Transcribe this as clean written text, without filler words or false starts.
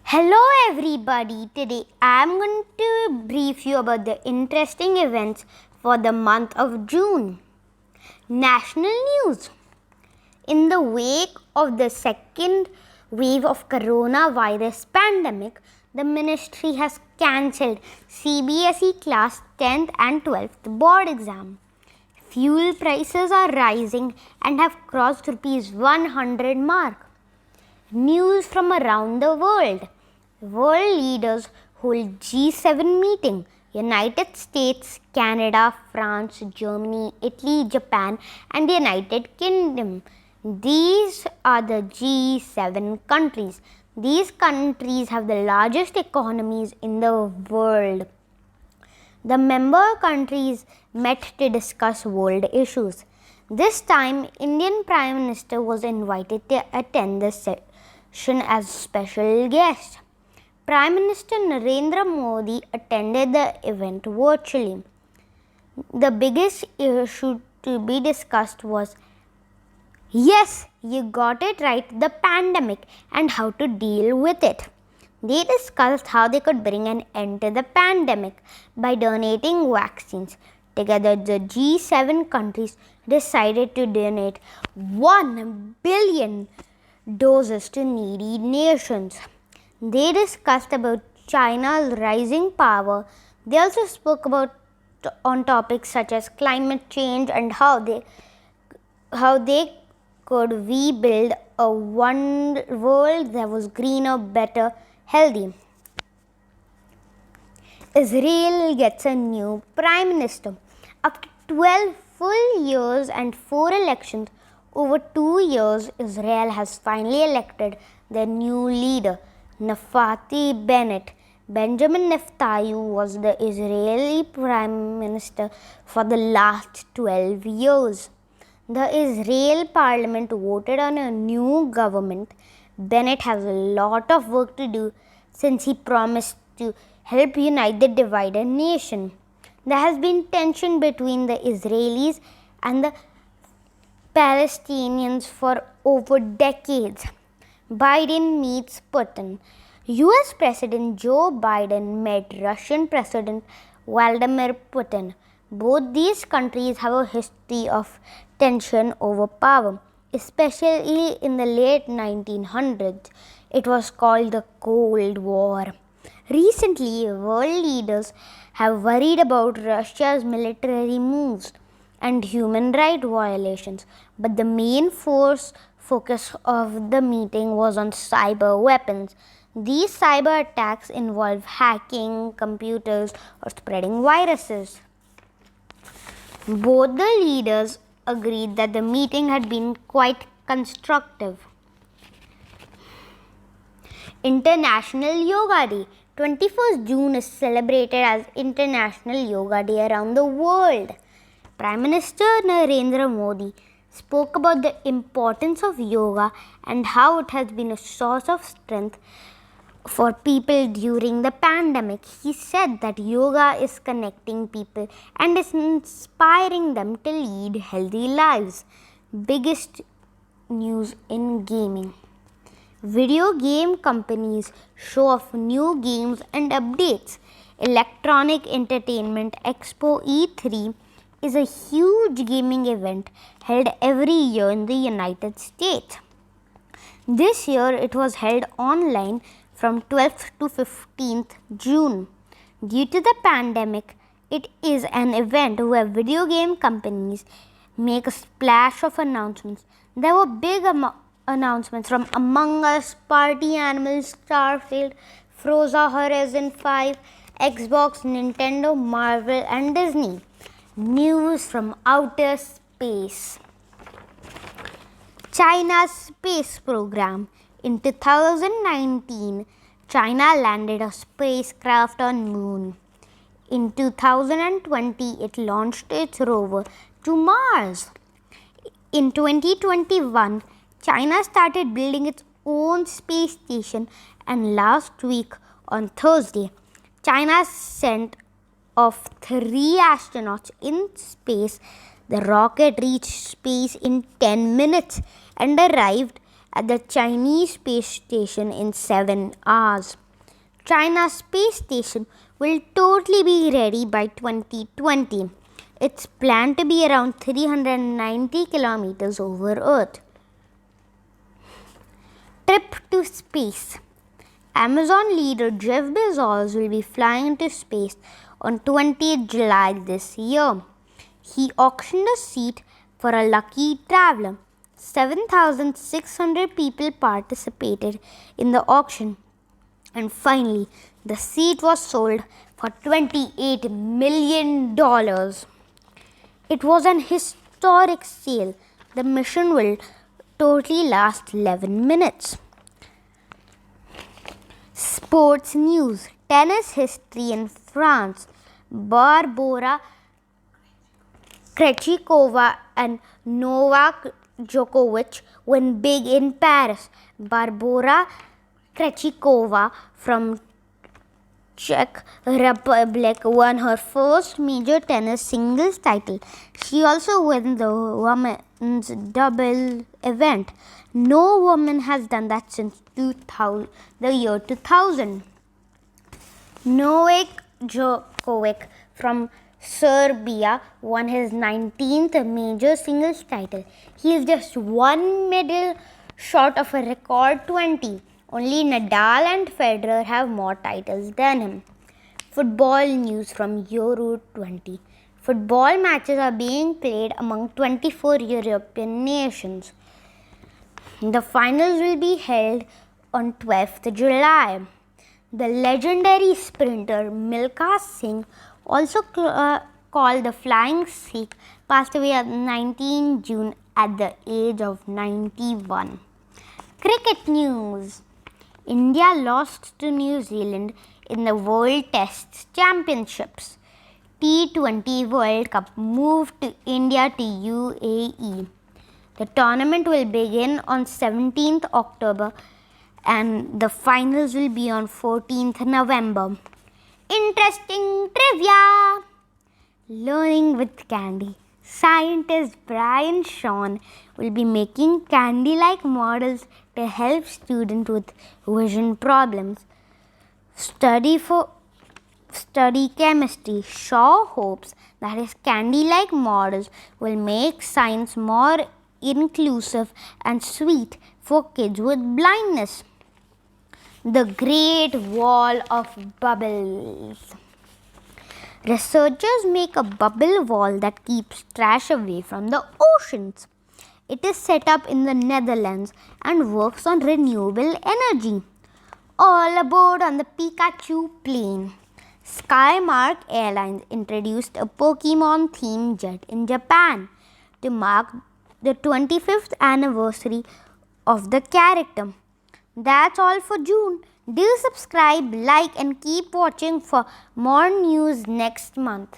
Hello everybody, today I am going to brief you about the interesting events for the month of June. National news. In the wake of the second wave of coronavirus pandemic, the ministry has cancelled CBSE class 10th and 12th board exam. Fuel prices are rising and have crossed rupees 100 mark. News from around the world. World leaders hold G7 meeting. United States, Canada, France, Germany, Italy, Japan, and the United Kingdom. These are the G7 countries. These countries have the largest economies in the world. The member countries met to discuss world issues. This time, Indian Prime Minister was invited to attend the session as special guest. Prime Minister Narendra Modi attended the event virtually. The biggest issue to be discussed was, yes, you got it right, the pandemic and how to deal with it. They discussed how they could bring an end to the pandemic by donating vaccines. Together, the G7 countries decided to donate 1 billion doses to needy nations. They discussed about China's rising power. They also spoke about on topics such as climate change and how they could rebuild a world that was greener, better, healthy. Israel gets a new prime minister. After 12 full years and 4 elections over 2 years, Israel has finally elected their new leader, Naftali Bennett. Benjamin Netanyahu was the Israeli prime minister for the last 12 years. The Israel parliament voted on a new government. Bennett has a lot of work to do since he promised to help unite the divided nation. There has been tension between the Israelis and the Palestinians for over decades. Biden meets Putin. US President Joe Biden met Russian President Vladimir Putin. Both these countries have a history of tension over power, especially in the late 1900s. It was called the Cold War. Recently, world leaders have worried about Russia's military moves and human rights violations, but the main focus of the meeting was on cyber weapons. These cyber attacks involve hacking computers or spreading viruses. Both the leaders agreed that the meeting had been quite constructive. International Yoga Day. 21st June is celebrated as International Yoga Day around the world. Prime Minister Narendra Modi spoke about the importance of yoga and how it has been a source of strength for people during the pandemic. He said that yoga is connecting people and is inspiring them to lead healthy lives. Biggest news in gaming. Video game companies show off new games and updates. Electronic Entertainment Expo E3 is a huge gaming event held every year in the United States. This year it was held online from 12th to 15th June. Due to the pandemic, it is an event where video game companies make a splash of announcements. There were big announcements from Among Us, Party Animals, Starfield, Forza Horizon 5, Xbox, Nintendo, Marvel, and Disney. News from outer space. China's space program. In 2019, China landed a spacecraft on Moon. In 2020, it launched its rover to Mars. In 2021, China started building its own space station, and last week on Thursday, China sent off 3 astronauts in space. The rocket reached space in 10 minutes and arrived at the Chinese space station in 7 hours. China's space station will totally be ready by 2020. It's planned to be around 390 kilometers over Earth. Trip to space. Amazon leader Jeff Bezos will be flying into space on 20th July this year. He auctioned a seat for a lucky traveler. 7,600 people participated in the auction, and finally, the seat was sold for $28 million. It was an historic sale. The mission will totally last 11 minutes. Sports news. Tennis history in France. Barbora Krejcikova and Novak Djokovic win big in Paris. Barbora Krejcikova from Czech Republic won her first major tennis singles title. She also won the women's double event. No woman has done that since the year 2000. Novak Djokovic from Serbia won his 19th major singles title. He is just one medal short of a record 20. Only Nadal and Federer have more titles than him. Football news from Euro 20. Football matches are being played among 24 European nations. The finals will be held on 12th July. The legendary sprinter Milkha Singh, also called the Flying Sikh, passed away on 19 June at the age of 91. Cricket news. India lost to New Zealand in the World Test Championships. T20 World Cup moved to India to UAE. The tournament will begin on 17th October and the finals will be on 14th November. Interesting trivia! Learning with candy. Scientist Brian Shawn will be making candy-like models to help students with vision problems. Study chemistry. Shaw hopes that his candy-like models will make science more inclusive and sweet for kids with blindness. The Great Wall of Bubbles. Researchers make a bubble wall that keeps trash away from the oceans. It is set up in the Netherlands and works on renewable energy. All aboard on the Pikachu plane. Skymark Airlines introduced a Pokemon-themed jet in Japan to mark the 25th anniversary of the character. That's all for June. Do subscribe, like and keep watching for more news next month.